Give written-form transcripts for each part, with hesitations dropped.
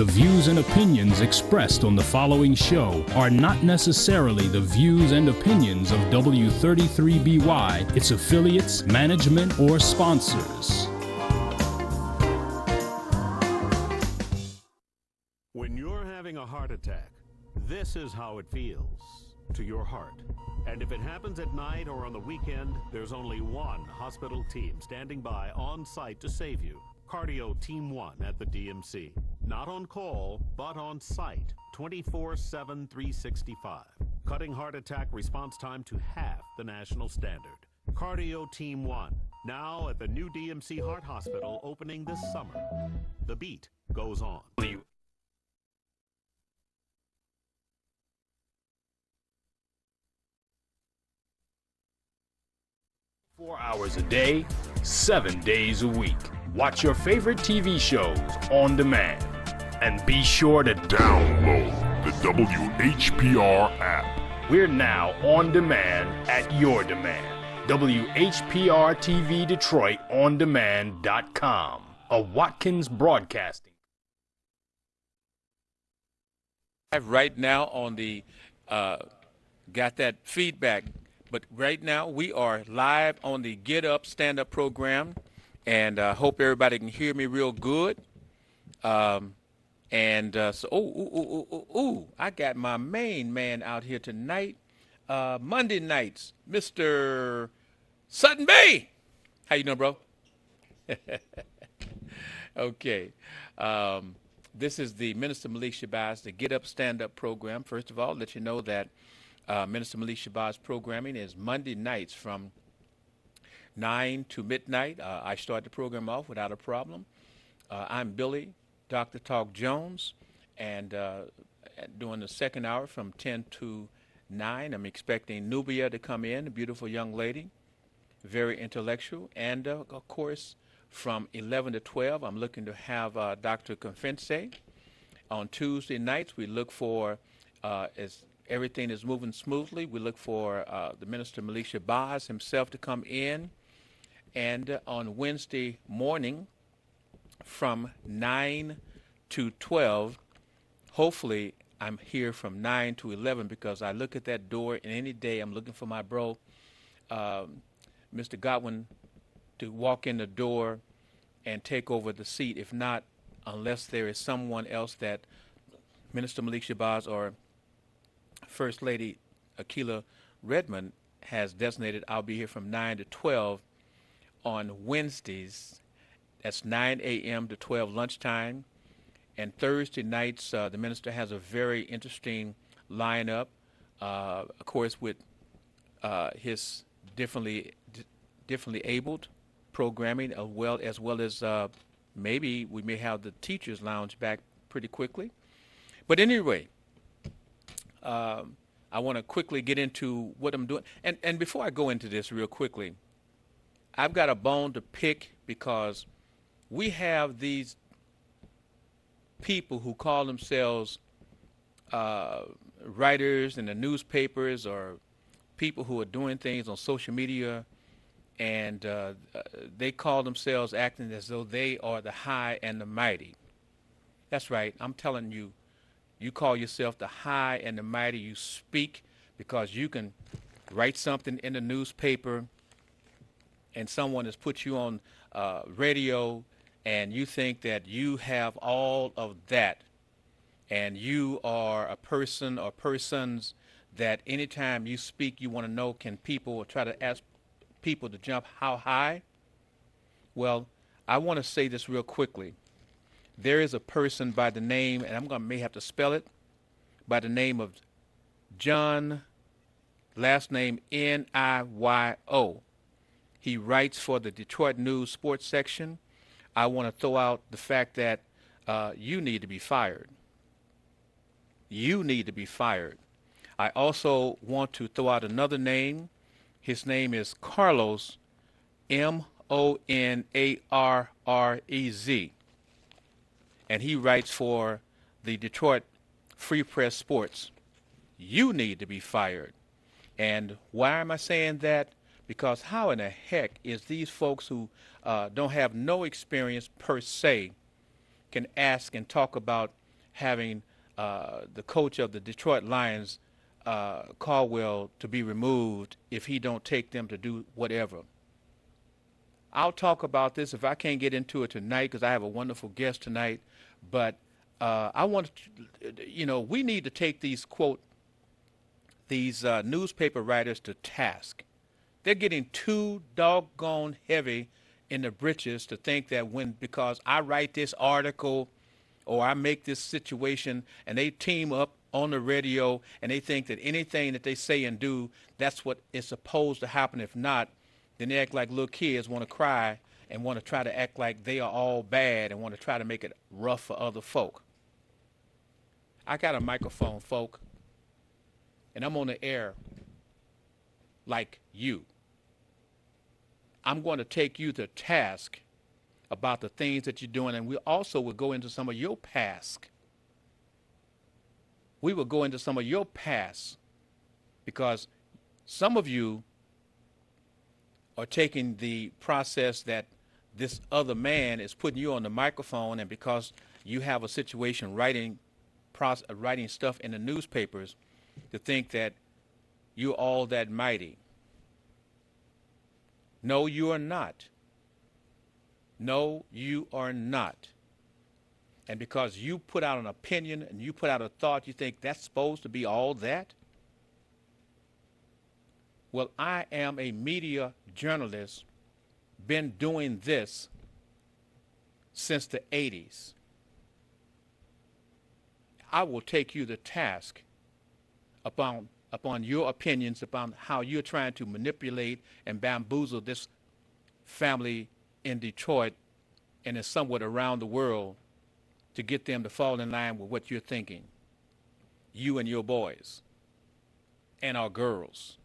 The views and opinions expressed on the following show are not necessarily the views and opinions of W33BY, its affiliates, management, or sponsors. When you're having a heart attack, this is how it feels to your heart. And if it happens at night or on the weekend, there's only one hospital team standing by on site to save you. Cardio Team 1 at the DMC. Not on call, but on site, 24/7, 365. Cutting heart attack response time to half the national standard. Cardio Team 1, now at the new DMC Heart Hospital opening this summer. The beat goes on. 4 hours a day, 7 days a week. Watch your favorite TV shows on demand. And be sure to download the WHPR app. We're now on demand at your demand. WHPR TV Detroit on demand.com. A Watkins Broadcasting. Right now on the, got that feedback, but right now we are live on the Get Up, Stand Up program, and I hope everybody can hear me real good. I got my main man out here tonight, Monday nights, Mr. Sutton Bay. How you doing, bro? Okay. This is the Minister Malik Shabazz, the Get Up, Stand Up program. First of all, let you know that Minister Malik Shabazz programming is Monday nights from 9 to midnight. I start the program off without a problem. I'm Billy, Dr. Talk Jones, and during the second hour from 10 to 9, I'm expecting Nubia to come in, a beautiful young lady, very intellectual, and of course, from 11 to 12, I'm looking to have Dr. Confense. On Tuesday nights, we look for, as everything is moving smoothly, we look for the Minister Malik Shabazz himself to come in. And on Wednesday morning, from 9 to 12, hopefully I'm here from 9 to 11 because I look at that door, and any day I'm looking for my bro, Mr. Godwin, to walk in the door and take over the seat. If not, unless there is someone else that Minister Malik Shabazz or First Lady Akila Redmond has designated, I'll be here from 9 to 12 on Wednesdays. That's 9 a.m. to 12 lunchtime. And Thursday nights, the minister has a very interesting lineup, of course, with his differently abled programming, as well as maybe we may have the teachers lounge back pretty quickly. But anyway, I want to quickly get into what I'm doing. And before I go into this real quickly, I've got a bone to pick because we have these people who call themselves writers in the newspapers or people who are doing things on social media, and they call themselves acting as though they are the high and the mighty. That's right. I'm telling you, you call yourself the high and the mighty. You speak because you can write something in the newspaper and someone has put you on radio, and you think that you have all of that, and you are a person or persons that anytime you speak, you want to know, can people try to ask people to jump how high? Well, I want to say this real quickly. There is a person by the name, and may have to spell it, by the name of John, last name Niyo. He writes for the Detroit News Sports section. I want to throw out the fact that you need to be fired. You need to be fired. I also want to throw out another name. His name is Carlos, Monarrez. And he writes for the Detroit Free Press Sports. You need to be fired. And why am I saying that? Because how in the heck is these folks who don't have no experience per se can ask and talk about having the coach of the Detroit Lions, Caldwell, to be removed if he don't take them to do whatever. I'll talk about this if I can't get into it tonight because I have a wonderful guest tonight. But I want to, we need to take these newspaper writers to task. They're getting too doggone heavy in the britches to think that because I write this article or I make this situation and they team up on the radio and they think that anything that they say and do, that's what is supposed to happen. If not, then they act like little kids, want to cry and want to try to act like they are all bad and want to try to make it rough for other folk. I got a microphone, folk, and I'm on the air like you. I'm going to take you to task about the things that you're doing, and we also will go into some of your past. We will go into some of your past because some of you are taking the process that this other man is putting you on the microphone, and because you have a situation writing stuff in the newspapers, to think that you're all that mighty. No, you are not. No, you are not. And because you put out an opinion and you put out a thought, you think that's supposed to be all that? Well, I am a media journalist, been doing this since the 80s. I will take you to task upon your opinions, upon how you're trying to manipulate and bamboozle this family in Detroit and in somewhat around the world to get them to fall in line with what you're thinking, you and your boys and our girls.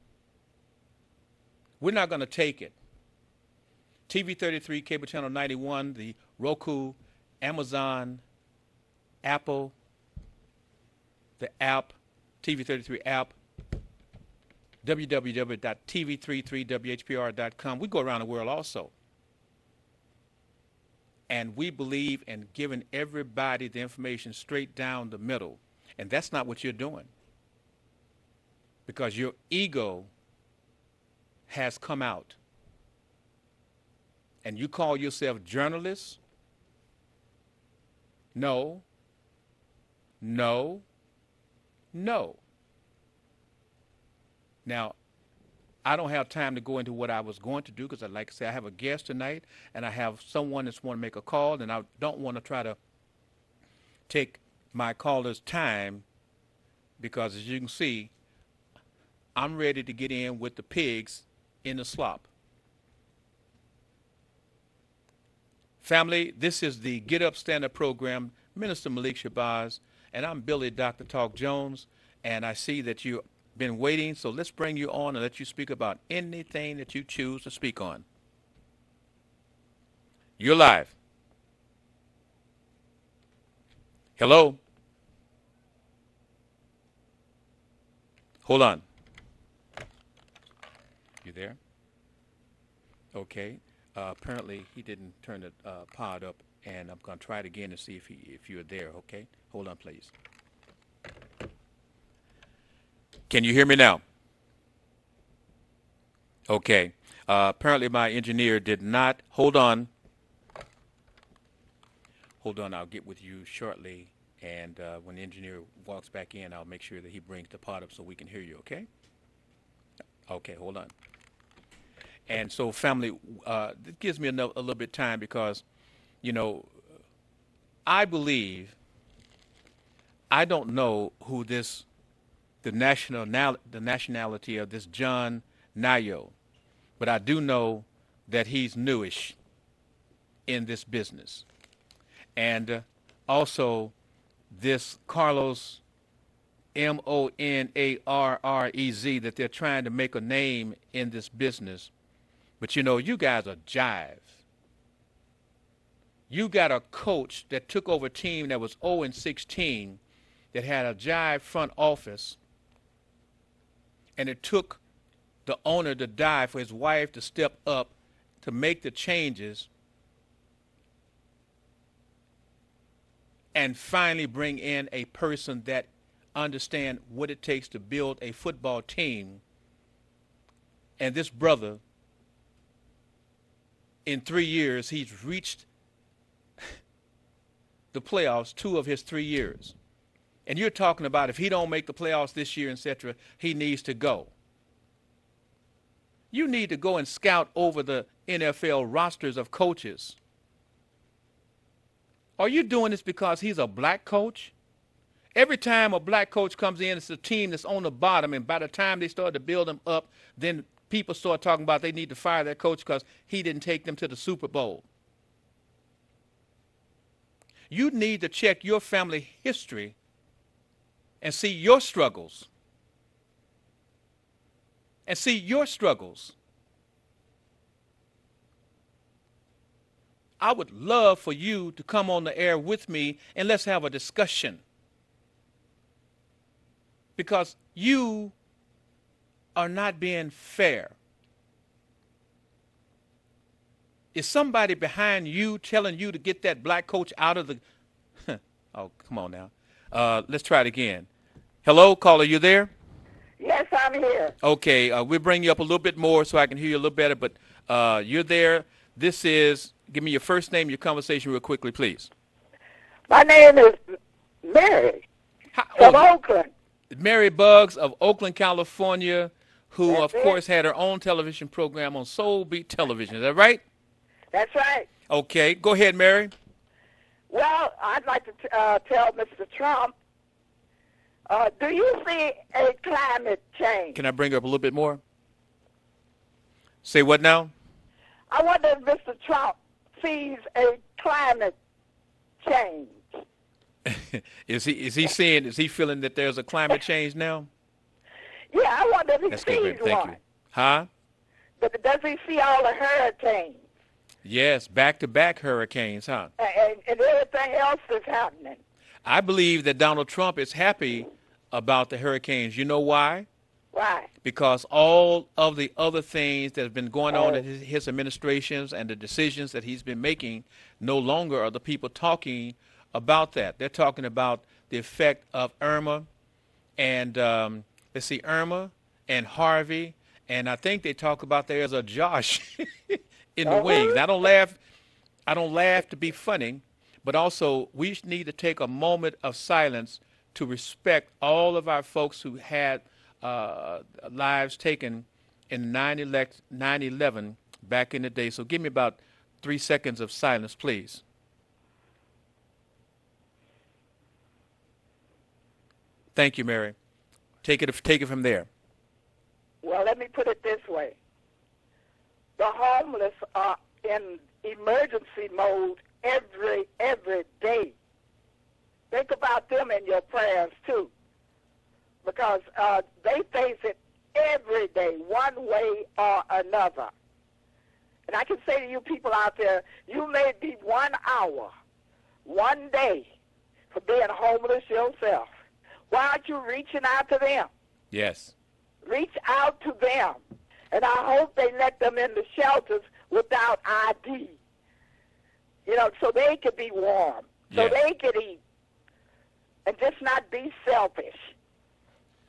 We're not going to take it. TV 33, Cable Channel 91, the Roku, Amazon, Apple, the app, TV 33 app, www.tv33whpr.com. We go around the world also. And we believe in giving everybody the information straight down the middle. And that's not what you're doing. Because your ego has come out. And you call yourself journalists? No. No. No. Now, I don't have time to go into what I was going to do because, like I said, I have a guest tonight and I have someone that's want to make a call, and I don't want to try to take my caller's time because, as you can see, I'm ready to get in with the pigs in the slop. Family, this is the Get Up, Stand Up program, Minister Malik Shabazz, and I'm Billy Dr. Talk Jones, and I see that you've been waiting, so let's bring you on and let you speak about anything that you choose to speak on. You're live. Hello? Hold on. You there? Okay. Apparently he didn't turn the pod up, and I'm going to try it again to see if you're there, okay? Hold on, please. Can you hear me now? Okay. Apparently my engineer did not. Hold on. Hold on. I'll get with you shortly. And when the engineer walks back in, I'll make sure that he brings the pod up so we can hear you, okay? Okay, hold on. And so, family, it gives me a little bit of time because, I believe, I don't know who the nationality of this John Nayo, but I do know that he's newish in this business. And also this Carlos Monarrez, that they're trying to make a name in this business. But you guys are jive. You got a coach that took over a team that was 0-16 that had a jive front office, and it took the owner to die for his wife to step up to make the changes. and finally bring in a person that understands what it takes to build a football team. And this brother, in 3 years, he's reached the playoffs 2 of his 3 years. And you're talking about if he don't make the playoffs this year, etc., he needs to go. You need to go and scout over the NFL rosters of coaches. Are you doing this because he's a black coach? Every time a black coach comes in, it's a team that's on the bottom, and by the time they start to build them up, then people start talking about they need to fire that coach because he didn't take them to the Super Bowl. You need to check your family history and see your struggles. And see your struggles. I would love for you to come on the air with me and let's have a discussion. Because you are not being fair. Is somebody behind you telling you to get that black coach out of the... Oh, come on now. Let's try it again. Hello, caller, you there? Yes, I'm here. Okay, we'll bring you up a little bit more so I can hear you a little better, but you're there. This is, give me your first name, your conversation real quickly, please. My name is Mary from Oakland. Mary Buggs of Oakland, California, who, That's of it. course, had her own television program on Soul Beat Television. Is that right? That's right. Okay, go ahead, Mary. Well, I'd like to tell Mr. Trump, do you see a climate change? Can I bring her up a little bit more? Say what now? I wonder if Mr. Trump sees a climate change. Is he feeling that there's a climate change now? Yeah, I wonder if he That's good, sees baby. Thank one. you. Huh? But does he see all the hurricanes Yes, back-to-back hurricanes, huh? and everything else that's happening? I believe that Donald Trump is happy about the hurricanes. You know why? Why? Because all of the other things that have been going on in his administrations and the decisions that he's been making, no longer are the people talking about that. They're talking about the effect of Irma and, Irma and Harvey, and I think they talk about there's a Josh in the wings. I don't laugh to be funny, but also we need to take a moment of silence to respect all of our folks who had lives taken in 9/11 back in the day. So give me about 3 seconds of silence, please. Thank you, Mary. Take it from there. Well, let me put it this way. The homeless are in emergency mode every day. Think about them in your prayers, too, because they face it every day, one way or another. And I can say to you people out there, you may be 1 hour, one day, for being homeless yourself. Why aren't you reaching out to them? Yes. Reach out to them. And I hope they let them in the shelters without ID, so they could be warm, so they could eat, and just not be selfish.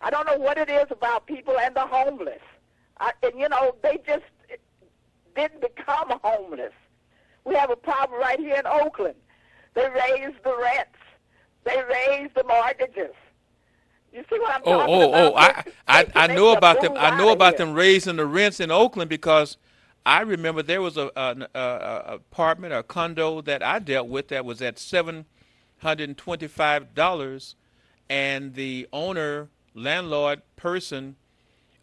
I don't know what it is about people and the homeless. They just didn't become homeless. We have a problem right here in Oakland. They raised the rents. They raised the mortgages. You see what I'm talking about? I know about them. I know about them raising the rents in Oakland because I remember there was an apartment or condo that I dealt with that was at $725, and the landlord person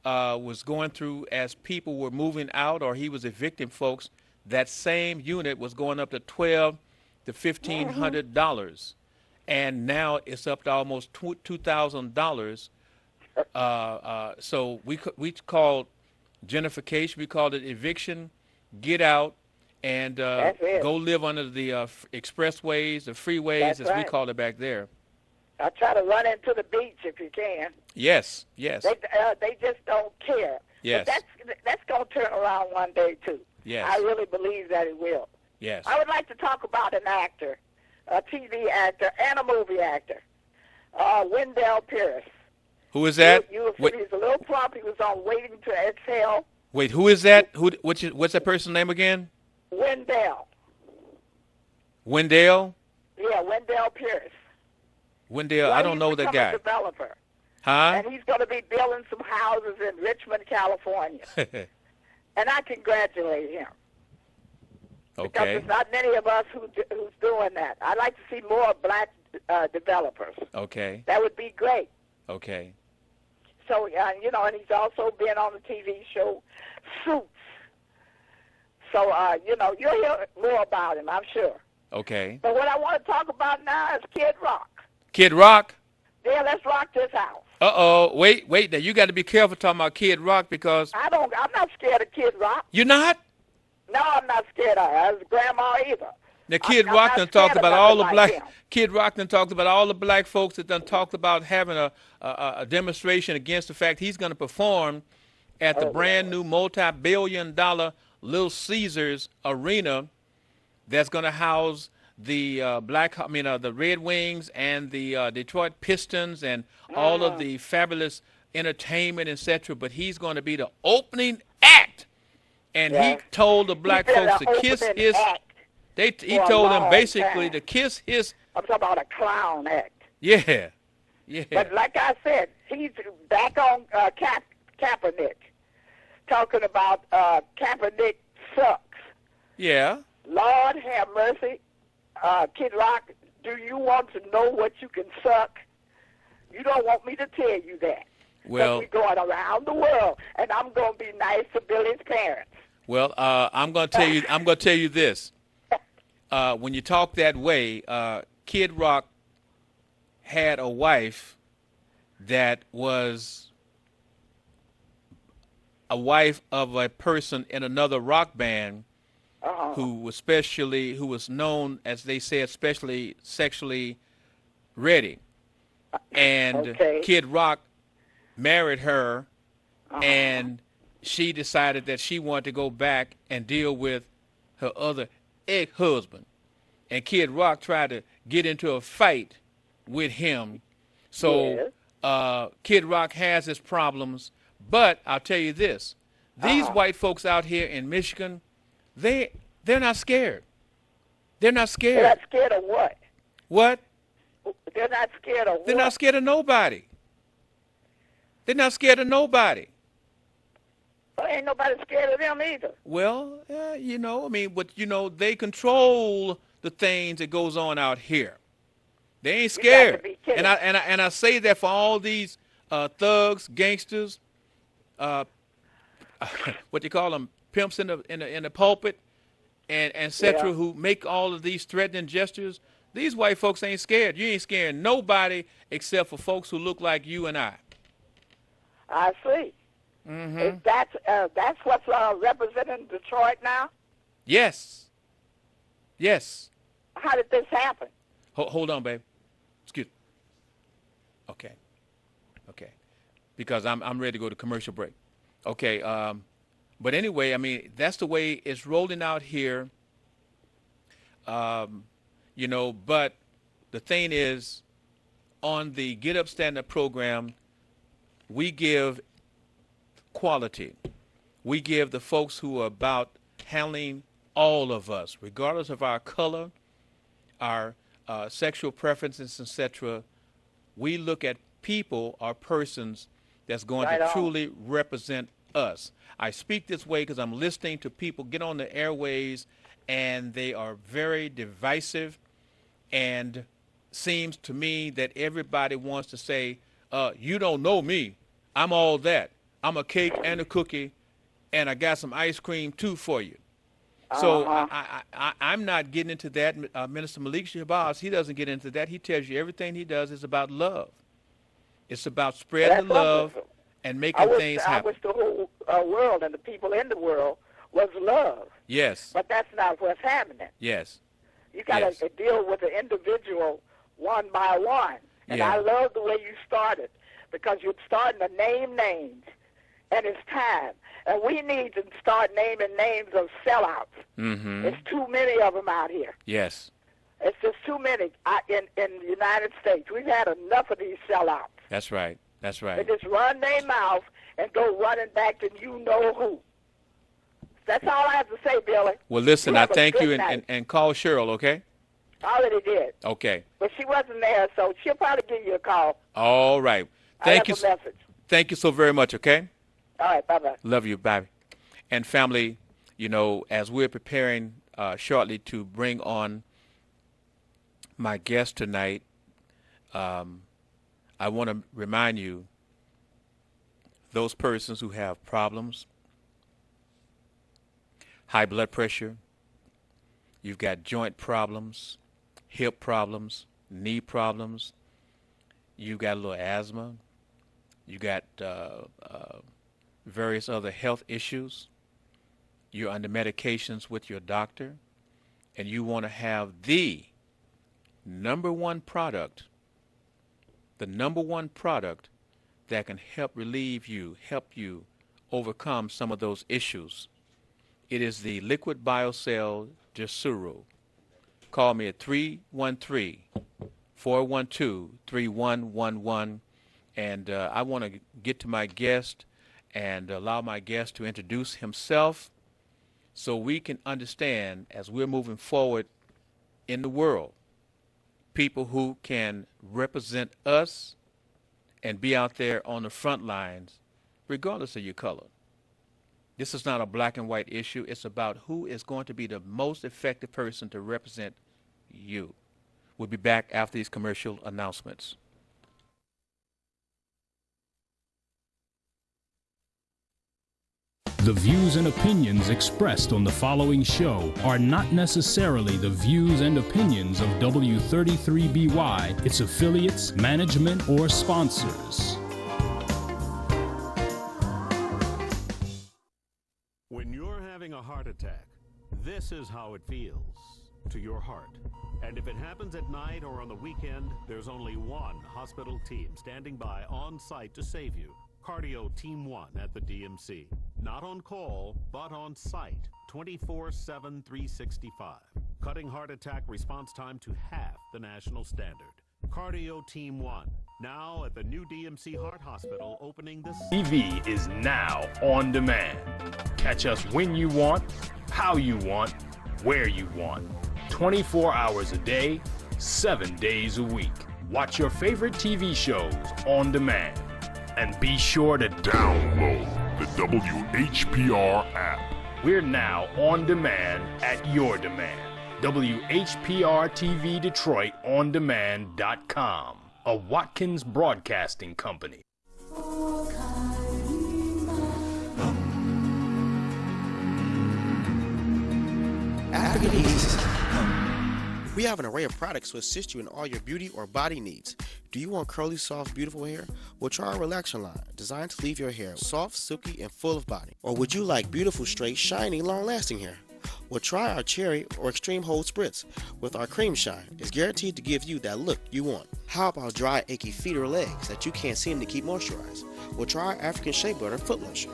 was going through as people were moving out or he was evicting folks. That same unit was going up to $1,200 to $1,500. And now it's up to almost $2,000. So we called gentrification. We called it eviction. Get out and go live under the expressways, the freeways, as we called it back there. I try to run into the beach if you can. Yes. They just don't care. Yes. But that's going to turn around one day too. Yes. I really believe that it will. Yes. I would like to talk about an actor a TV actor and a movie actor, Wendell Pierce. Who is that? He's a little plump. He was on Waiting to Exhale. Wait, who is that? What's that person's name again? Wendell. Wendell? Yeah, Wendell Pierce. Wendell, I don't know that guy. He's a developer. Huh? And he's going to be building some houses in Richmond, California. And I congratulate him. Okay. Because there's not many of us who's doing that. I'd like to see more black developers. Okay. That would be great. Okay. So, you know, and he's also been on the TV show Suits. So, you know, you'll hear more about him, I'm sure. Okay. But what I want to talk about now is Kid Rock. Kid Rock? Yeah, let's rock this house. Uh-oh. Wait. Now, you got to be careful talking about Kid Rock because... I'm not scared of Kid Rock. You're not? No, I'm not scared of his grandma either. Now, Kid Rock done talked about all the black... Kid Rock done talked about all the black folks that done talked about having a demonstration against the fact he's going to perform at the brand-new multi-billion-dollar Little Caesars Arena that's going to house the the Red Wings and the Detroit Pistons and all of the fabulous entertainment, etc. But he's going to be the opening act, and he told the black folks to kiss his. He told them basically to kiss his. I'm talking about a clown act. Yeah. But like I said, he's back on Kaepernick, talking about Kaepernick sucks. Yeah. Lord have mercy. Kid Rock, do you want to know what you can suck? You don't want me to tell you that. Well, we're going around the world, and I'm going to be nice to Billy's parents. Well, I'm going to tell you. I'm going to tell you this. When you talk that way, Kid Rock had a wife that was a wife of a person in another rock band who was known, as they said, especially sexually ready. And Kid Rock married her, and she decided that she wanted to go back and deal with her other ex-husband. And Kid Rock tried to get into a fight with him. So Kid Rock has his problems. But I'll tell you this. These white folks out here in Michigan, they're not scared. They're not scared. They're not scared of what? What? They're not scared of what? They're not scared of nobody. They're not scared of nobody. Well, ain't nobody scared of them either. Well, you know, I mean, but, you know, they control the things that goes on out here. They ain't scared. And I say that for all these thugs, gangsters, what you call them, pimps in the pulpit, and et cetera, who make all of these threatening gestures. These white folks ain't scared. You ain't scaring nobody except for folks who look like you and I. I see. Mm-hmm. That's what's representing Detroit now? Yes. Yes. How did this happen? Hold on, babe. Excuse me. Okay. Because I'm ready to go to commercial break. Okay. But anyway, I mean, that's the way it's rolling out here. You know, but the thing is, on the Get Up, Stand Up program, we give quality. We give the folks who are about handling all of us, regardless of our color, our sexual preferences, etc. We look at people or persons that's going to truly represent us. I speak this way because I'm listening to people get on the airways, and they are very divisive, and seems to me that everybody wants to say, you don't know me. I'm all that. I'm a cake and a cookie, and I got some ice cream, too, for you. So I'm not getting into that. Minister Malik Shabazz, he doesn't get into that. He tells you everything he does is about love. It's about spreading the love and making things happen. I wish the whole world and the people in the world was love. Yes. But that's not what's happening. Yes. You got to deal with the individual one by one. And I love the way you started, because you're starting to name names, and it's time. And we need to start naming names of sellouts. Mm-hmm. There's too many of them out here. Yes. It's just too many in the United States. We've had enough of these sellouts. That's right. That's right. They just run their mouth and go running back to you know who. That's all I have to say, Billy. Well, listen, I thank you, night. and call Cheryl, okay? I already did. Okay. But she wasn't there, so she'll probably give you a call. All right. Thank you. I have a message. Thank you so very much, okay? All right, bye-bye. Love you. Bye. And family, you know, as we're preparing shortly to bring on my guest tonight, I want to remind you, those persons who have problems, high blood pressure, you've got joint problems, hip problems, knee problems, you've got a little asthma, you got various other health issues, you're under medications with your doctor, and you want to have the number one product, the number one product that can help relieve you, help you overcome some of those issues. It is the Liquid Biocell Gesuro. Call me at 313-412-3111, and I want to get to my guest and allow my guest to introduce himself so we can understand, as we're moving forward in the world, people who can represent us and be out there on the front lines, regardless of your color. This is not a black and white issue. It's about who is going to be the most effective person to represent you. We'll be back after these commercial announcements. The views and opinions expressed on the following show are not necessarily the views and opinions of W33BY, its affiliates, management, or sponsors. When you're having a heart attack, this is how it feels to your heart. And if it happens at night or on the weekend, there's only one hospital team standing by on site to save you. Cardio Team 1 at the DMC. Not on call, but on site, 24/7, 365. Cutting heart attack response time to half the national standard. Cardio Team 1, now at the new DMC Heart Hospital, opening this... TV is now on demand. Catch us when you want, how you want, where you want. 24 hours a day, 7 days a week. Watch your favorite TV shows on demand. And be sure to download the WHPR app. We're now on demand at your demand. WHPR TV Detroit on demand.com, a Watkins Broadcasting Company. African Ease. We have an array of products to assist you in all your beauty or body needs. Do you want curly, soft, beautiful hair? Well, try our relaxer line, designed to leave your hair soft, silky, and full of body. Or would you like beautiful, straight, shiny, long-lasting hair? Well, try our cherry or extreme hold spritz with our cream shine. It's guaranteed to give you that look you want. How about dry, achy feet or legs that you can't seem to keep moisturized? Well, try our African Shea Butter foot lotion.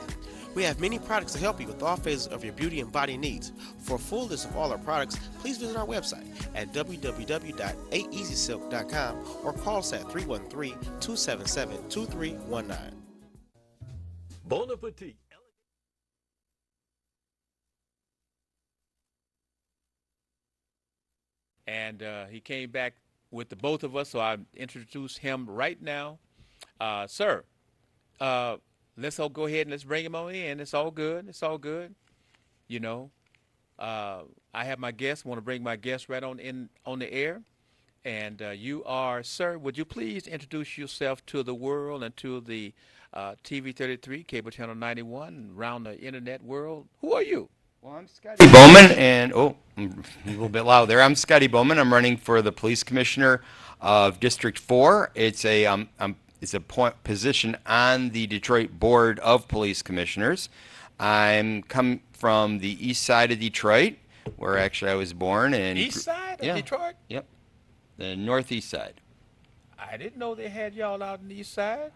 We have many products to help you with all phases of your beauty and body needs. For a full list of all our products, please visit our website at www.aeasysilk.com or call us at 313-277-2319. Bon appetit. And he came back with the both of us, so I introduce him right now. Sir, let's all go ahead and let's bring him on in. It's all good. It's all good. You know, I have my guest. Want to bring my guest right on the air. And you are, sir, would you please introduce yourself to the world and to the TV 33, cable channel 91, around the internet world? Who are you? Well, I'm Scotty Boman, and I'm a little bit loud there. I'm Scotty Boman. I'm running for the police commissioner of District 4. It's a position on the Detroit Board of Police Commissioners. I'm come from the east side of Detroit, where actually I was born. And East side of Detroit? Yep, the northeast side. I didn't know they had y'all out on the east side.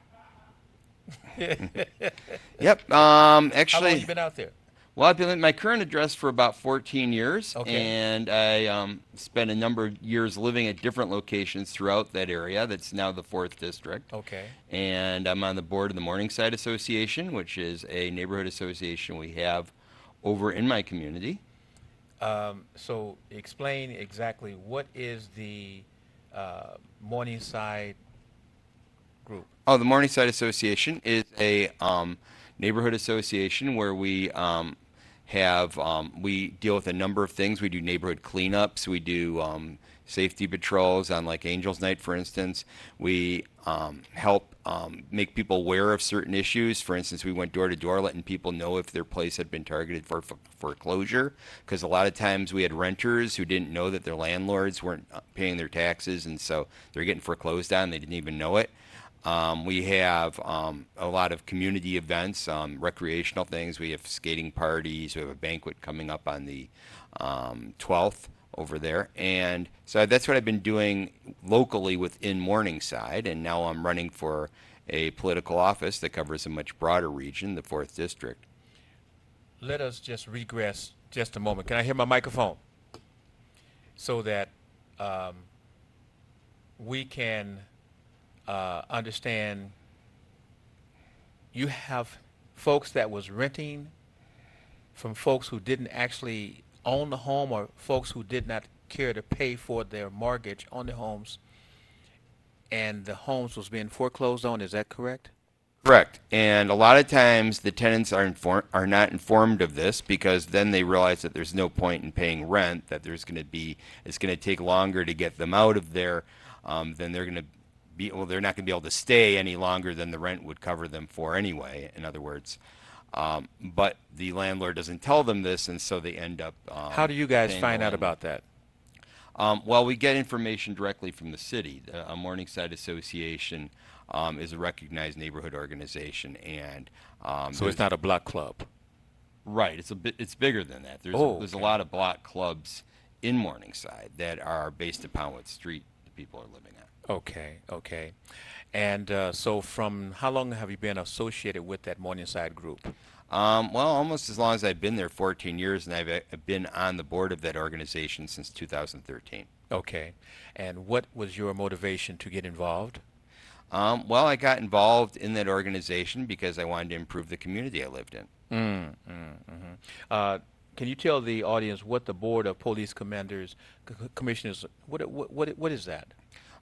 Yep. Actually, how long you been out there? Well, I've been at my current address for about 14 years, Okay. and I spent a number of years living at different locations throughout that area. That's now the 4th District. Okay. And I'm on the board of the MorningSide Association, which is a neighborhood association we have over in my community. So explain exactly what is the Morningside group? Oh, the Morningside Association is a neighborhood association where we we deal with a number of things. We do neighborhood cleanups. We do safety patrols on like Angels Night, for instance. We help make people aware of certain issues. For instance, we went door to door letting people know if their place had been targeted for foreclosure, because a lot of times we had renters who didn't know that their landlords weren't paying their taxes, and so they're getting foreclosed on. They didn't even know it. We have a lot of community events, recreational things. We have skating parties. We have a banquet coming up on the 12th over there. And so that's what I've been doing locally within Morningside. And now I'm running for a political office that covers a much broader region, the 4th District. Let us just regress just a moment. Can I hear my microphone? So that we can understand. You have folks that was renting from folks who didn't actually own the home, or folks who did not care to pay for their mortgage on their homes, and the homes was being foreclosed on. Is that correct? Correct. And a lot of times the tenants are not informed of this, because then they realize that there's no point in paying rent, that it's going to take longer to get them out of there, then they're going to they're not going to be able to stay any longer than the rent would cover them for anyway, in other words. But the landlord doesn't tell them this, and so they end up How do you guys find out about that? Well, we get information directly from the city. The Morningside Association is a recognized neighborhood organization, and So it's not a block club. Right. It's bigger than that. There's a lot of block clubs in Morningside that are based upon what street the people are living on. Okay, okay. And so from how long have you been associated with that Morningside group? Well, almost as long as I've been there, 14 years, and I've been on the board of that organization since 2013. Okay. And what was your motivation to get involved? Well, I got involved in that organization because I wanted to improve the community I lived in. Can you tell the audience what the Board of Police Commissioners, what is that?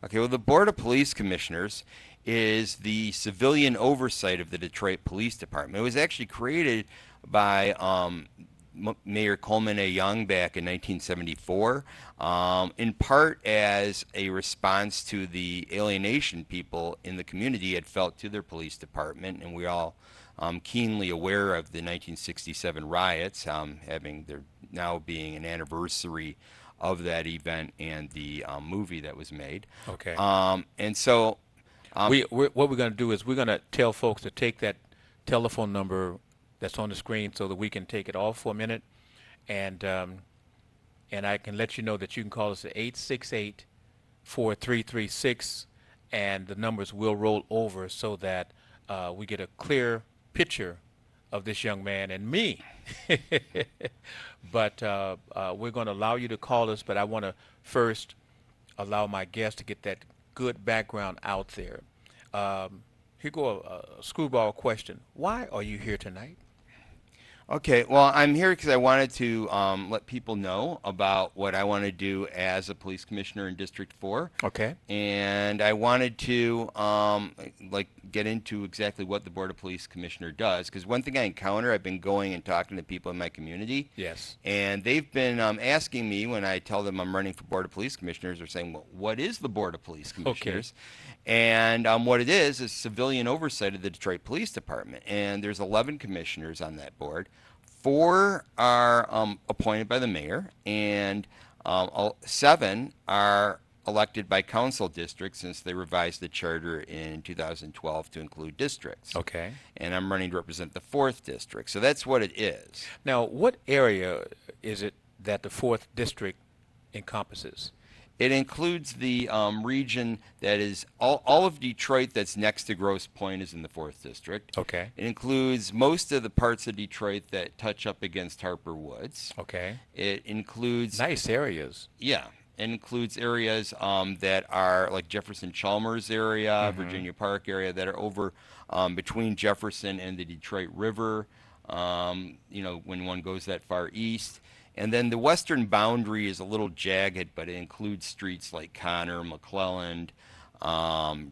Okay, well, the Board of Police Commissioners is the civilian oversight of the Detroit Police Department. It was actually created by Mayor Coleman A. Young back in 1974, in part as a response to the alienation people in the community had felt to their police department, and we're all keenly aware of the 1967 riots, having there now being an anniversary of that event and the movie that was made. Okay. And so what we're going to do is we're going to tell folks to take that telephone number that's on the screen so that we can take it off for a minute, and I can let you know that you can call us at 868-4336, and the numbers will roll over so that we get a clear picture of this young man and me. But we're going to allow you to call us, but I want to first allow my guests to get that good background out there. Here go a screwball question. Why are you here tonight? Okay, well, I'm here because I wanted to let people know about what I want to do as a police commissioner in District 4. Okay. And I wanted to get into exactly what the Board of Police Commissioner does, because one thing I encounter, I've been going and talking to people in my community. Yes. And they've been asking me when I tell them I'm running for Board of Police Commissioners, they're saying, well, what is the Board of Police Commissioners? Okay. And what it is civilian oversight of the Detroit Police Department. And there's 11 commissioners on that board. 4 are appointed by the mayor, and 7 are elected by council districts, since they revised the charter in 2012 to include districts. Okay. And I'm running to represent the 4th district. So that's what it is. Now, what area is it that the 4th district encompasses? It includes the region that is all of Detroit that's next to Grosse Pointe is in the 4th District. Okay. It includes most of the parts of Detroit that touch up against Harper Woods. Okay. It includes... Nice areas. Yeah. It includes areas that are like Jefferson Chalmers area, Virginia Park area, that are over between Jefferson and the Detroit River, when one goes that far east. And then the western boundary is a little jagged, but it includes streets like Connor, McClelland,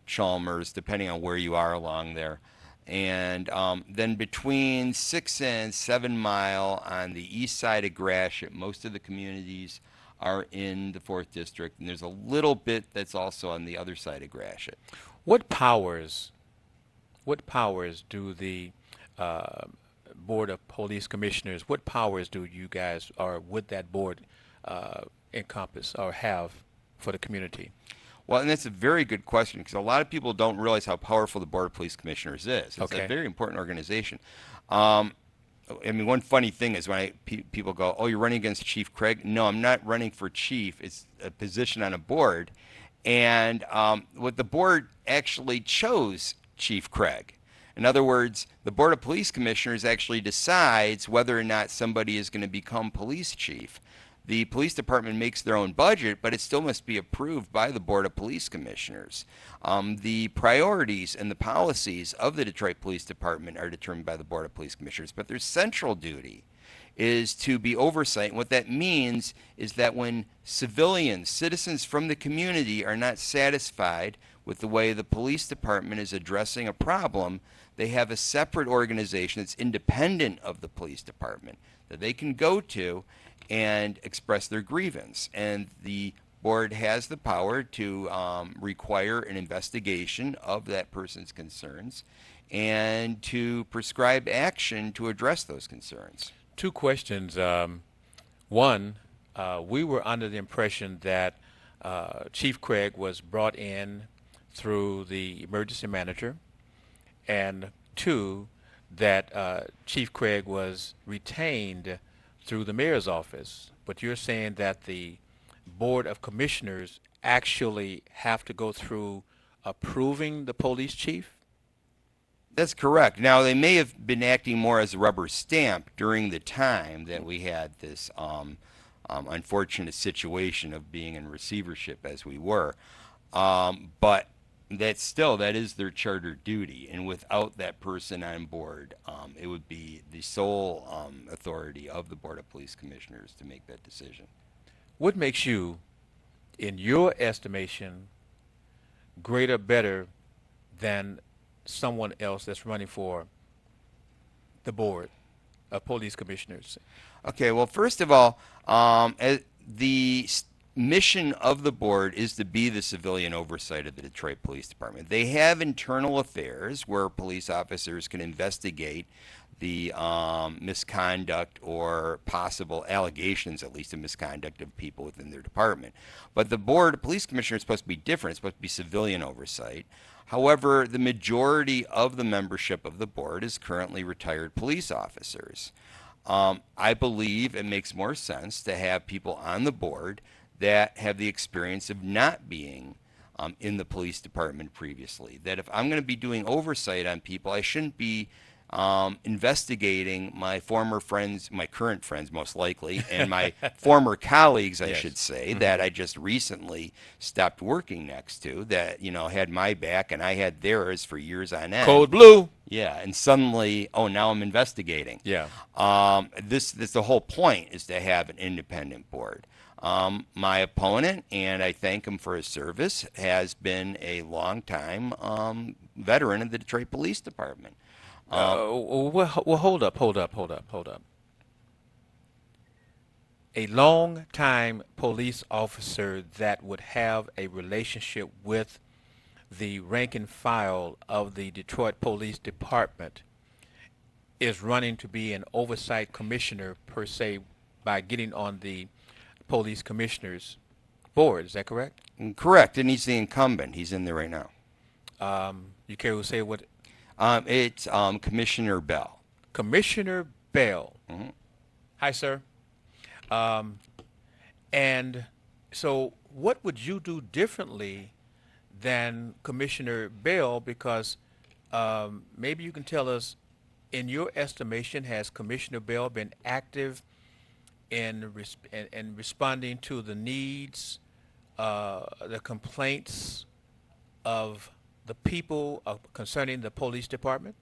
Chalmers, depending on where you are along there. And then between 6 and 7 Mile on the east side of Gratiot, most of the communities are in the 4th District, and there's a little bit that's also on the other side of Gratiot. What powers do the Board of Police Commissioners, what powers do you guys, or would that board encompass or have for the community? Well, and that's a very good question, because a lot of people don't realize how powerful the Board of Police Commissioners is. It's a very important organization. I mean, one funny thing is when people go, oh, you're running against Chief Craig? No, I'm not running for chief. It's a position on a board. And what the board actually chose Chief Craig. In other words, the Board of Police Commissioners actually decides whether or not somebody is going to become police chief. The police department makes their own budget, but it still must be approved by the Board of Police Commissioners. The priorities and the policies of the Detroit Police Department are determined by the Board of Police Commissioners, but their central duty is to be oversight. And what that means is that when citizens from the community are not satisfied with the way the police department is addressing a problem, they have a separate organization that's independent of the police department that they can go to and express their grievance. And the board has the power to require an investigation of that person's concerns and to prescribe action to address those concerns. 2 questions. One, we were under the impression that Chief Craig was brought in through the emergency manager, and 2, that Chief Craig was retained through the mayor's office. But you're saying that the Board of Commissioners actually have to go through approving the police chief? That's correct. Now, they may have been acting more as a rubber stamp during the time that we had this unfortunate situation of being in receivership as we were. But that is their charter duty, and without that person on board, it would be the sole authority of the Board of Police Commissioners to make that decision. What makes you, in your estimation, greater, better than someone else that's running for the Board of Police Commissioners? Okay, well, first of all, the mission of the board is to be the civilian oversight of the Detroit Police Department. They have internal affairs where police officers can investigate the misconduct or possible allegations, at least, of misconduct of people within their department. But the Board of Police Commissioners is supposed to be different. It's supposed to be civilian oversight. However, the majority of the membership of the board is currently retired police officers. I believe it makes more sense to have people on the board that have the experience of not being in the police department previously. That if I'm going to be doing oversight on people, I shouldn't be investigating my former friends, my current friends most likely, and my former colleagues, I should say, that I just recently stopped working next to, that, had my back and I had theirs for years on end. Code blue. Yeah, and suddenly, now I'm investigating. Yeah. This the whole point, is to have an independent board. My opponent, and I thank him for his service, has been a long-time veteran of the Detroit Police Department. Well, hold up. A long-time police officer that would have a relationship with the rank and file of the Detroit Police Department is running to be an oversight commissioner, per se, by getting on the police commissioners board. Is that correct? Correct, and he's the incumbent. He's in there right now. You care to say what? It's Commissioner Bell. Commissioner Bell. Mm-hmm. Hi, sir. And so what would you do differently than Commissioner Bell? Because maybe you can tell us, in your estimation, has Commissioner Bell been active in responding to the needs, the complaints of the people concerning the police department?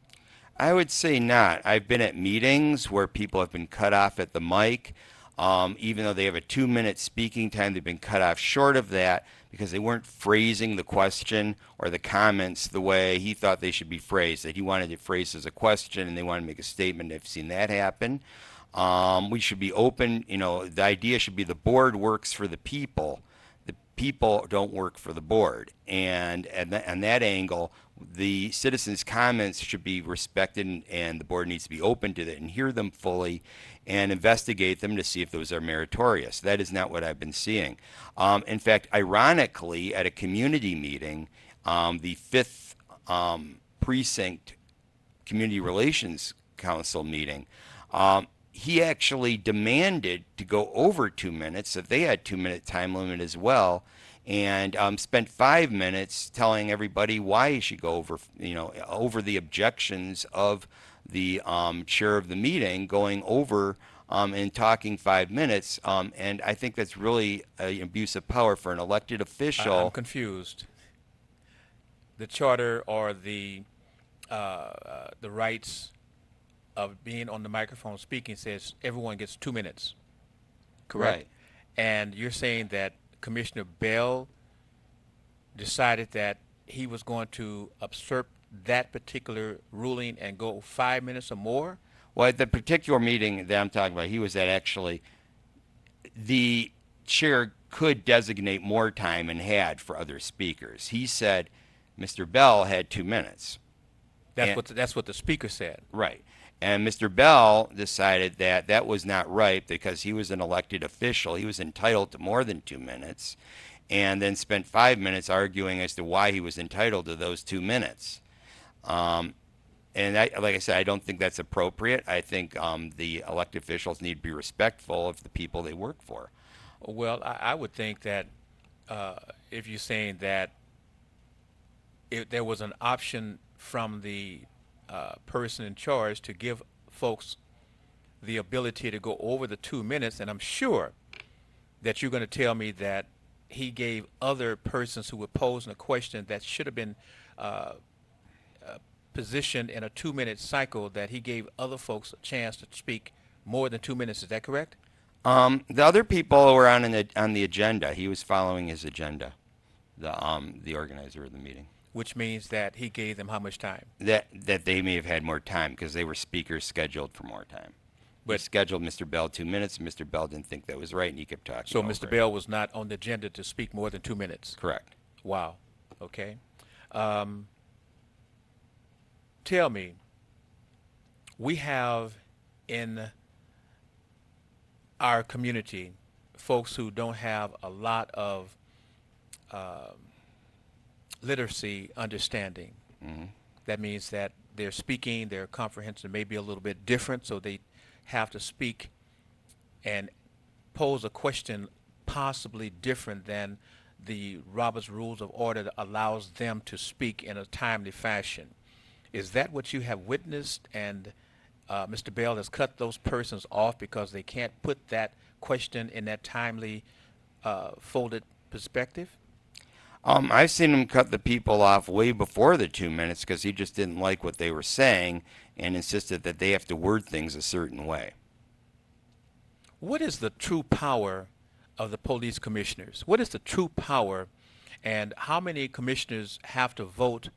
I would say not. I've been at meetings where people have been cut off at the mic. Even though they have a 2-minute speaking time, they've been cut off short of that because they weren't phrasing the question or the comments the way he thought they should be phrased, that he wanted it phrased as a question and they wanted to make a statement. I've seen that happen. We should be open. The idea should be the board works for the people. The people don't work for the board. And on that angle, the citizens' comments should be respected, and the board needs to be open to that and hear them fully and investigate them to see if those are meritorious. That is not what I've been seeing. In fact, ironically, at a community meeting, the 5th Precinct Community Relations Council meeting, he actually demanded to go over 2 minutes, that they had 2-minute time limit as well, and spent 5 minutes telling everybody why he should go over the objections of the chair of the meeting, going over and talking 5 minutes. And I think that's really an abuse of power for an elected official. I'm confused. The charter or the rights of being on the microphone speaking says everyone gets 2 minutes, correct? Right. And you're saying that Commissioner Bell decided that he was going to usurp that particular ruling and go 5 minutes or more? Well, at the particular meeting that I'm talking about, he was at, actually, the chair could designate more time and had for other speakers. He said Mr. Bell had 2 minutes. That's what the speaker said. Right. And Mr. Bell decided that that was not right because he was an elected official. He was entitled to more than 2 minutes, and then spent 5 minutes arguing as to why he was entitled to those 2 minutes. And like I said, I don't think that's appropriate. I think the elected officials need to be respectful of the people they work for. Well, I would think that if you're saying that if there was an option from the person in charge to give folks the ability to go over the 2 minutes, and I'm sure that you're going to tell me that he gave other persons who were posing a question that should have been positioned in a 2-minute cycle, that he gave other folks a chance to speak more than 2 minutes. Is that correct? The other people were on the agenda. He was following his agenda, the organizer of the meeting. Which means that he gave them how much time? That they may have had more time because they were speakers scheduled for more time. But he scheduled Mr. Bell 2 minutes, and Mr. Bell didn't think that was right, and he kept talking. So Mr. Bell was not on the agenda to speak more than 2 minutes? Correct. Wow. Okay. Tell me, we have in our community folks who don't have a lot of literacy understanding. Mm-hmm. That means that their speaking, their comprehension may be a little bit different, so they have to speak and pose a question possibly different than the Robert's Rules of Order that allows them to speak in a timely fashion. Is that what you have witnessed, and Mr. Bell has cut those persons off because they can't put that question in that timely folded perspective? I've seen him cut the people off way before the 2 minutes because he just didn't like what they were saying and insisted that they have to word things a certain way. What is the true power of the police commissioners? What is the true power, and how many commissioners have to vote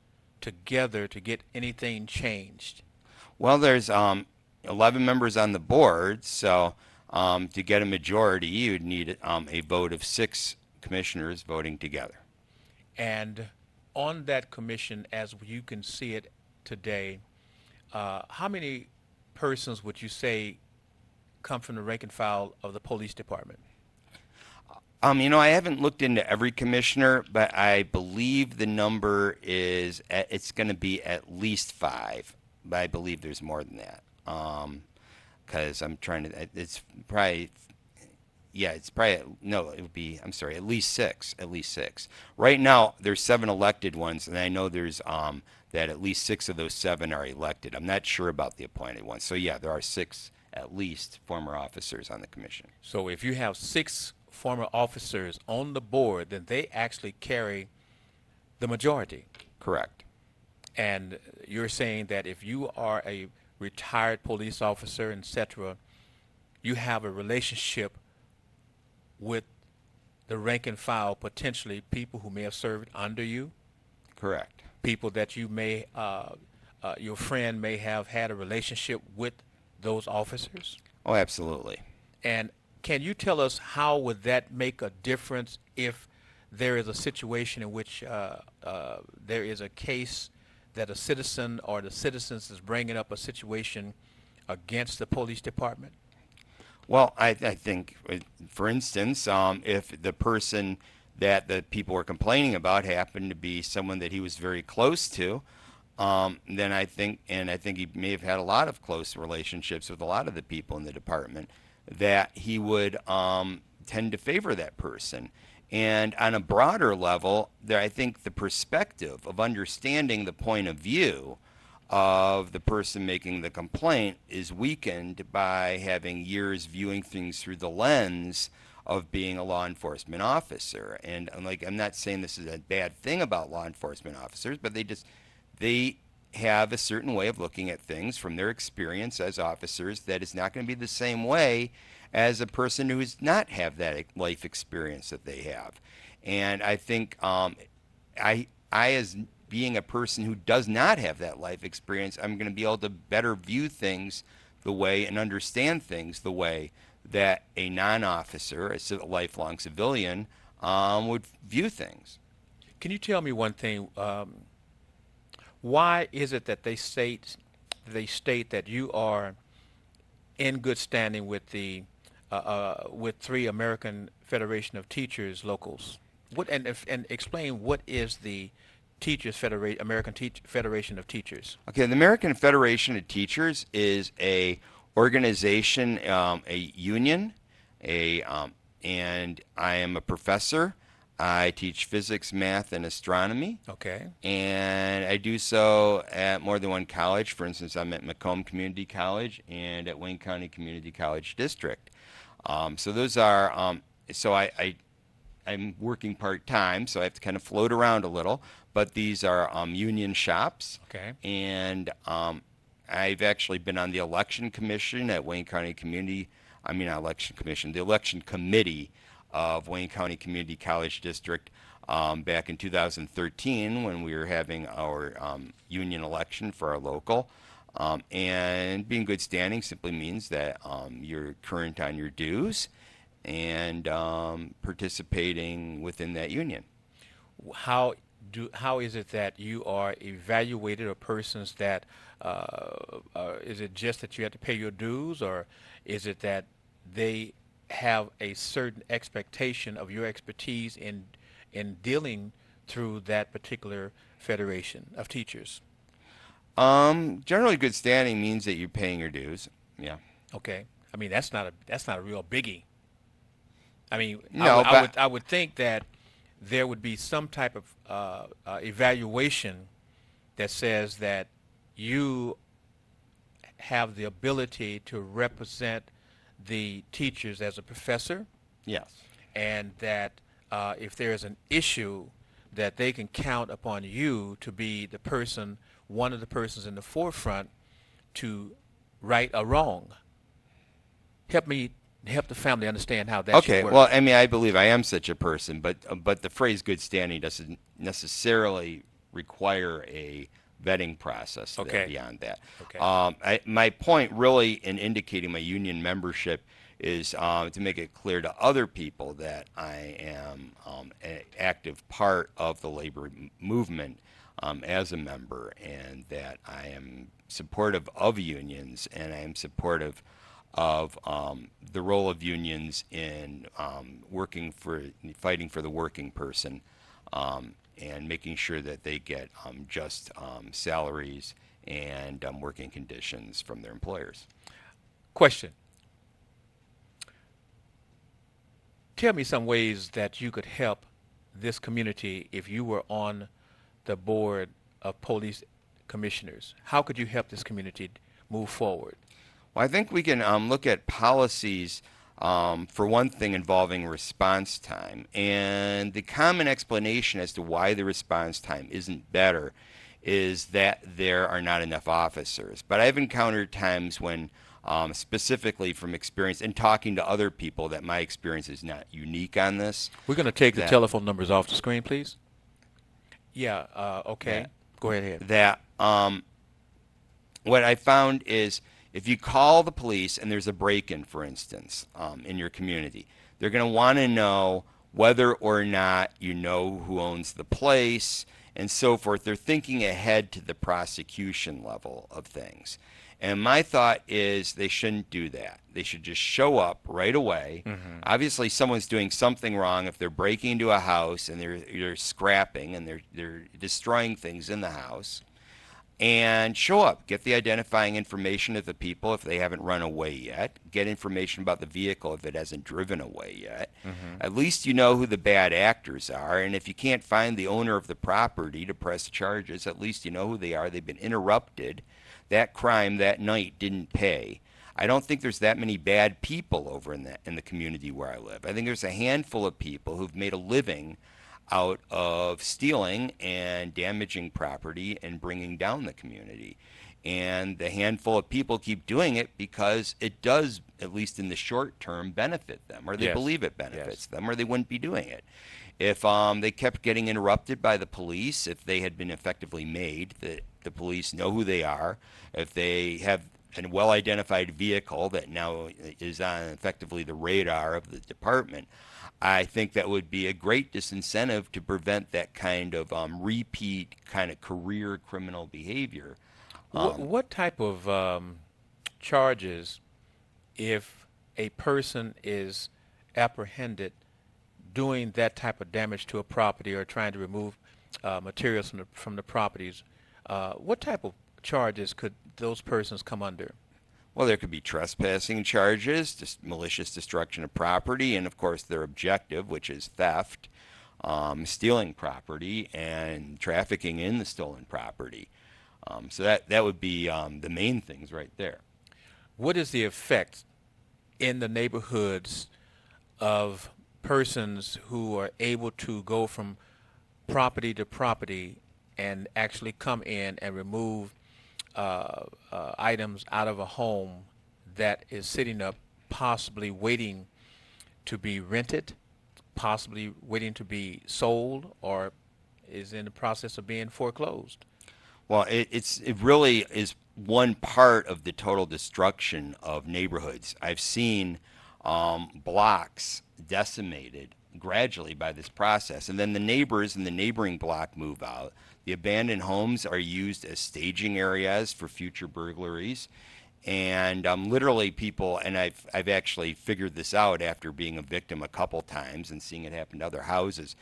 together to get anything changed? Well, there's 11 members on the board, so to get a majority, you'd need a vote of 6 commissioners voting together. And on that commission, as you can see it today, how many persons would you say come from the rank and file of the police department? I haven't looked into every commissioner, but I believe the number is, it's going to be at least 5, but I believe there's more than that. Because I'm trying to, it's probably yeah, it's probably, no, it would be, I'm sorry, at least six. Right now, there's 7 elected ones, and I know there's that at least 6 of those 7 are elected. I'm not sure about the appointed ones. So yeah, there are 6 at least former officers on the commission. So if you have 6 former officers on the board, then they actually carry the majority. Correct. And you're saying that if you are a retired police officer, etc., you have a relationship with the rank and file, potentially people who may have served under you? Correct. People that you may, your friend may have had a relationship with those officers? Oh, absolutely. And can you tell us how would that make a difference if there is a situation in which there is a case that a citizen or the citizens is bringing up a situation against the police department? Well, I think, for instance, if the person that the people were complaining about happened to be someone that he was very close to, then I think he may have had a lot of close relationships with a lot of the people in the department, that he would tend to favor that person. And on a broader level, I think the perspective of understanding the point of view of the person making the complaint is weakened by having years viewing things through the lens of being a law enforcement officer. And I'm not saying this is a bad thing about law enforcement officers, but they have a certain way of looking at things from their experience as officers that is not going to be the same way as a person who does not have that life experience that they have. And I think I as being a person who does not have that life experience, I'm going to be able to better view things the way and understand things the way that a non-officer, a lifelong civilian, would view things. Can you tell me one thing? Why is it that they state that you are in good standing with the with 3 American Federation of Teachers locals? And explain what is the American Federation of Teachers? Okay, the American Federation of Teachers is a organization, a union, and I am a professor. I teach physics, math, and astronomy. Okay. And I do so at more than one college. For instance, I'm at Macomb Community College and at Wayne County Community College District. So those are, I'm working part-time, so I have to kind of float around a little. But these are union shops. Okay. And I've actually been on the election commission at Wayne County Community, the election committee of Wayne County Community College District back in 2013 when we were having our union election for our local. And being good standing simply means that you're current on your dues and participating within that union. How is it that you are evaluated, or persons that is it just that you have to pay your dues, or is it that they have a certain expectation of your expertise in dealing through that particular federation of teachers? Generally, good standing means that you're paying your dues. Yeah. Okay. I mean, that's not a real biggie. I mean, no, I would think that there would be some type of evaluation that says that you have the ability to represent the teachers as a professor. Yes. And that if there is an issue, that they can count upon you to be the person, one of the persons in the forefront to right a wrong. Help the family understand how that should work. Well, I mean, I believe I am such a person, but the phrase good standing doesn't necessarily require a vetting process beyond that. Okay. My point really in indicating my union membership is to make it clear to other people that I am an active part of the labor movement as a member, and that I am supportive of unions, and I am supportive of the role of unions in fighting for the working person, and making sure that they get just salaries and working conditions from their employers. Question. tell me some ways that you could help this community if you were on the board of police commissioners. How could you help this community move forward? Well, I think we can look at policies, for one thing, involving response time. And the common explanation as to why the response time isn't better is that there are not enough officers. But I've encountered times when, specifically from experience and talking to other people, that my experience is not unique on this. We're going to take the telephone numbers off the screen, please. Yeah, okay. Go ahead. That what I found is if you call the police and there's a break-in, for instance, in your community, they're going to want to know whether or not you know who owns the place and so forth. They're thinking ahead to the prosecution level of things. And my thought is they shouldn't do that. They should just show up right away. Mm-hmm. Obviously, someone's doing something wrong if they're breaking into a house and they're scrapping and they're destroying things in the house. And show up. Get the identifying information of the people if they haven't run away yet. Get information about the vehicle if it hasn't driven away yet. Mm-hmm. At least you know who the bad actors are. And if you can't find the owner of the property to press charges, at least you know who they are. They've been interrupted. That crime that night didn't pay. I don't think there's that many bad people over in the community where I live. I think there's a handful of people who've made a living out of stealing and damaging property and bringing down the community. And the handful of people keep doing it because it does, at least in the short term, benefit them, or they believe it benefits them, or they wouldn't be doing it. If they kept getting interrupted by the police, if they had been effectively made, the police know who they are, if they have a well-identified vehicle that now is on effectively the radar of the department, I think that would be a great disincentive to prevent that kind of repeat kind of career criminal behavior. What type of charges, if a person is apprehended doing that type of damage to a property or trying to remove materials from the properties, what type of charges could those persons come under? Well, there could be trespassing charges, just malicious destruction of property, and of course their objective, which is theft, stealing property, and trafficking in the stolen property. So that would be the main things right there. What is the effect in the neighborhoods of persons who are able to go from property to property and actually come in and remove items out of a home that is sitting up, possibly waiting to be rented, possibly waiting to be sold, or is in the process of being foreclosed? Well, it really is one part of the total destruction of neighborhoods. I've seen blocks decimated gradually by this process, and then the neighbors in the neighboring block move out. The abandoned homes are used as staging areas for future burglaries, and literally people, and I've actually figured this out after being a victim a couple times and seeing it happen to other houses.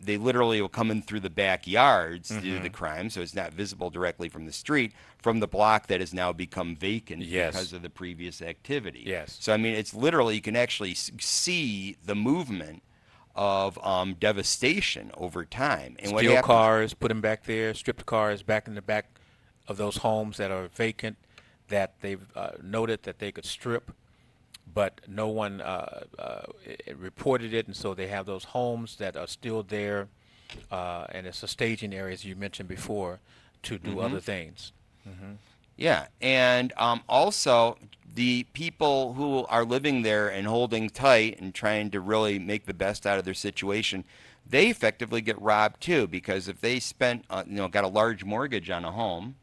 They literally will come in through the backyards to do the crime, so it's not visible directly from the street, from the block that has now become vacant because of the previous activity. Yes. So I mean, it's literally, you can actually see the movement of devastation over time. And steal cars, put them back there, strip the cars back in the back of those homes that are vacant, that they've noted that they could strip, but no one reported it, and so they have those homes that are still there, and it's a staging area, as you mentioned before, to do other things. Yeah, and also the people who are living there and holding tight and trying to really make the best out of their situation, they effectively get robbed too, because if they spent, got a large mortgage on a home,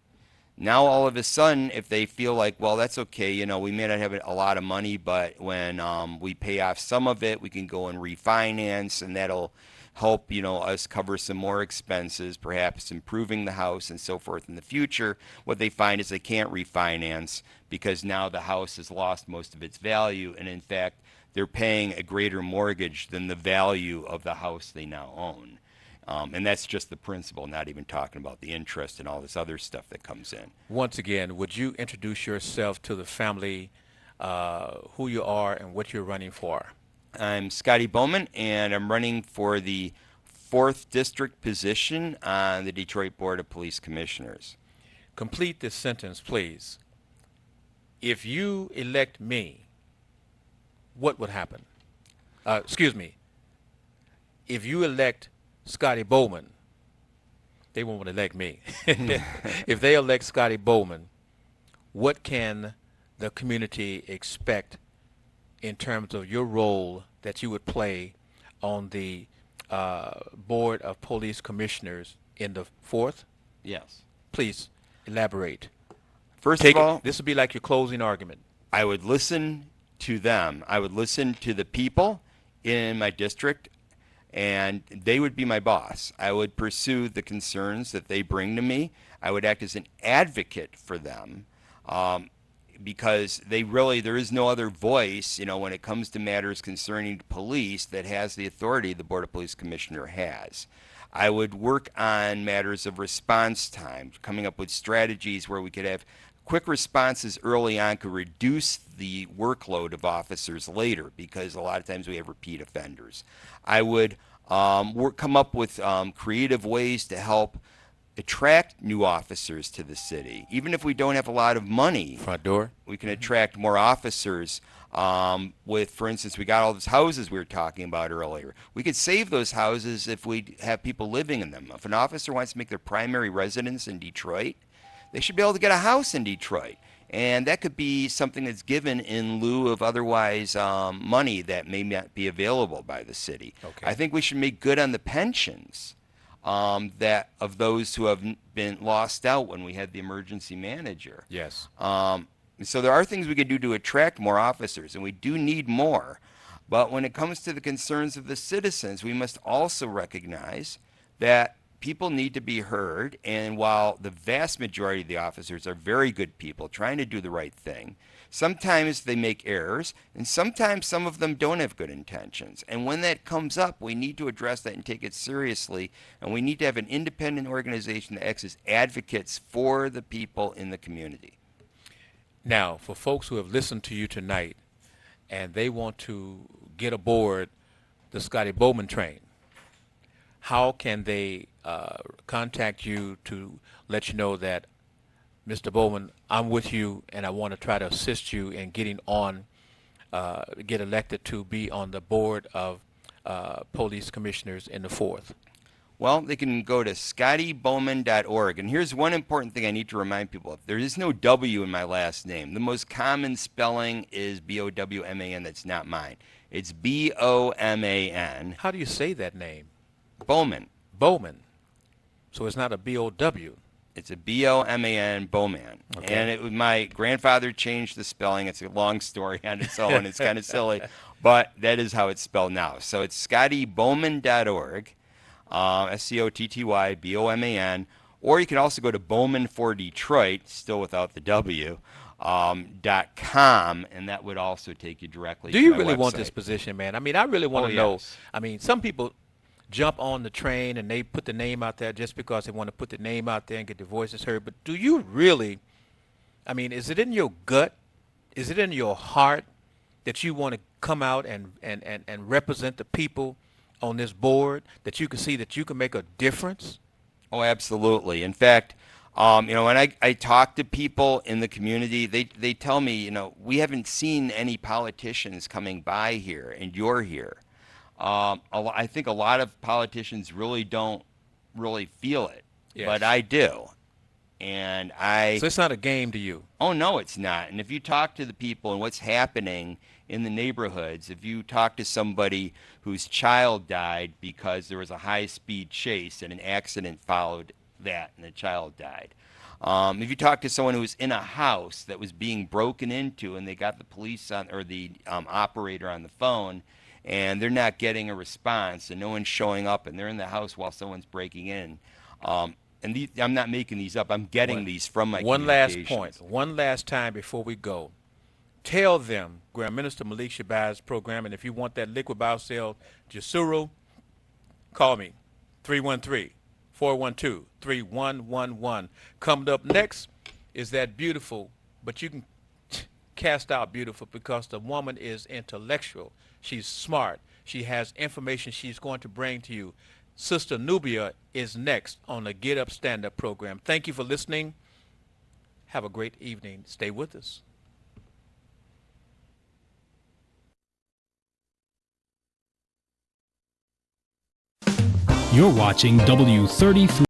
now all of a sudden, if they feel like, well, that's okay, we may not have a lot of money, but when we pay off some of it, we can go and refinance, and that'll help, us cover some more expenses, perhaps improving the house and so forth in the future. What they find is they can't refinance because now the house has lost most of its value, and in fact, they're paying a greater mortgage than the value of the house they now own. And that's just the principal, not even talking about the interest and all this other stuff that comes in. Once again, would you introduce yourself to the family, who you are and what you're running for? I'm Scotty Boman, and I'm running for the 4th District position on the Detroit Board of Police Commissioners. Complete this sentence, please. If you elect me, what would happen? Excuse me. If you elect Scotty Boman, they won't elect me. If they elect Scotty Boman, what can the community expect in terms of your role that you would play on the Board of Police Commissioners in the 4th? Yes. Please elaborate. First of all, this would be like your closing argument. I would listen to them. I would listen to the people in my district, and they would be my boss. I would pursue the concerns that they bring to me. I would act as an advocate for them, because there is no other voice, when it comes to matters concerning police that has the authority the Board of Police Commissioner has. I would work on matters of response time, coming up with strategies where we could have quick responses early on, could reduce the workload of officers later, because a lot of times we have repeat offenders. I would come up with creative ways to help attract new officers to the city. Even if we don't have a lot of money, front door, we can attract more officers. For instance, we got all those houses we were talking about earlier. We could save those houses if we have people living in them. If an officer wants to make their primary residence in Detroit, they should be able to get a house in Detroit. And that could be something that's given in lieu of otherwise money that may not be available by the city. Okay. I think we should make good on the pensions that of those who have been lost out when we had the emergency manager. Yes. So there are things we could do to attract more officers, and we do need more. But when it comes to the concerns of the citizens, we must also recognize that people need to be heard. And while the vast majority of the officers are very good people trying to do the right thing, sometimes they make errors, and sometimes some of them don't have good intentions. And when that comes up, we need to address that and take it seriously. And we need to have an independent organization that acts as advocates for the people in the community. Now, for folks who have listened to you tonight and they want to get aboard the Scotty Boman train, how can they contact you to let you know that, Mr. Boman, I'm with you and I want to try to assist you in getting on, get elected to be on the Board of Police Commissioners in the 4th? Well, they can go to scottyboman.org. And here's one important thing I need to remind people of. There is no W in my last name. The most common spelling is B-O-W-M-A-N. That's not mine. It's B-O-M-A-N. How do you say that name? Boman. Bowman. So it's not a B-O-W. It's a B-O-M-A-N, Boman. Okay. And my grandfather changed the spelling. It's a long story on its own. It's kind of silly. But that is how it's spelled now. So it's scottyboman.org. SCOTTYBOMAN, or you can also go to Bowman for Detroit, still without the W, .com, and that would also take you directly to Do you my really website. want this position, man? I mean, I really want to know. Yes. I mean, some people jump on the train and they put the name out there just because they want to put the name out there and get their voices heard. But do you really, I mean, is it in your gut? Is it in your heart that you want to come out and represent the people on this board, that you can see that you can make a difference? Oh, absolutely. In fact, when I talk to people in the community, they tell me, we haven't seen any politicians coming by here, and you're here. I think a lot of politicians really don't really feel it, Yes. but I do. And So it's not a game to you? Oh, no, it's not. And if you talk to the people and what's happening in the neighborhoods, if you talk to somebody whose child died because there was a high-speed chase and an accident followed that and the child died. If you talk to someone who was in a house that was being broken into and they got the police or the operator on the phone and they're not getting a response and no one's showing up and they're in the house while someone's breaking in. And I'm not making these up. I'm getting these from my One last communications. point. One last time before we go. Tell them, Minister Malik Shabazz program, and if you want that liquid biocell Jasuru, call me, 313-412-3111. Coming up next is that beautiful, but you can cast out beautiful because the woman is intellectual. She's smart. She has information she's going to bring to you. Sister Nubia is next on the Get Up, Stand Up program. Thank you for listening. Have a great evening. Stay with us. You're watching W33.